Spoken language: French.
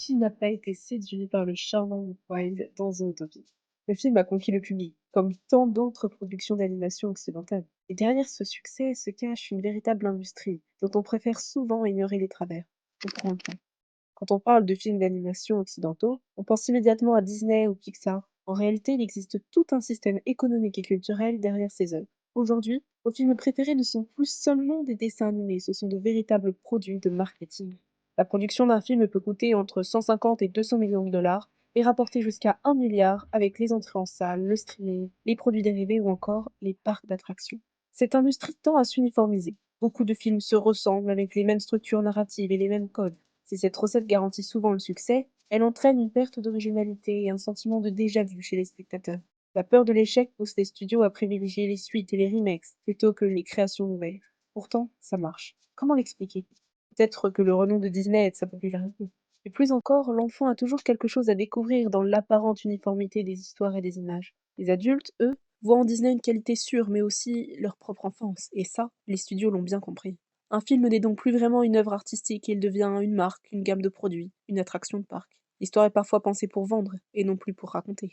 Qui n'a pas été séduit par le charmant Wilde dans Zootopie? Le film a conquis le public, comme tant d'autres productions d'animation occidentales. Et derrière ce succès se cache une véritable industrie, dont on préfère souvent ignorer les travers. On prend le temps. Quand on parle de films d'animation occidentaux, on pense immédiatement à Disney ou Pixar. En réalité, il existe tout un système économique et culturel derrière ces œuvres. Aujourd'hui, vos films préférés ne sont plus seulement des dessins animés, ce sont de véritables produits de marketing. La production d'un film peut coûter entre 150 et 200 millions de dollars et rapporter jusqu'à 1 milliard avec les entrées en salle, le streaming, les produits dérivés ou encore les parcs d'attractions. Cette industrie tend à s'uniformiser. Beaucoup de films se ressemblent avec les mêmes structures narratives et les mêmes codes. Si cette recette garantit souvent le succès, elle entraîne une perte d'originalité et un sentiment de déjà-vu chez les spectateurs. La peur de l'échec pousse les studios à privilégier les suites et les remakes plutôt que les créations nouvelles. Pourtant, ça marche. Comment l'expliquer? Peut-être que le renom de Disney aide sa popularité. Mais plus encore, l'enfant a toujours quelque chose à découvrir dans l'apparente uniformité des histoires et des images. Les adultes, eux, voient en Disney une qualité sûre, mais aussi leur propre enfance. Et ça, les studios l'ont bien compris. Un film n'est donc plus vraiment une œuvre artistique, il devient une marque, une gamme de produits, une attraction de parc. L'histoire est parfois pensée pour vendre, et non plus pour raconter.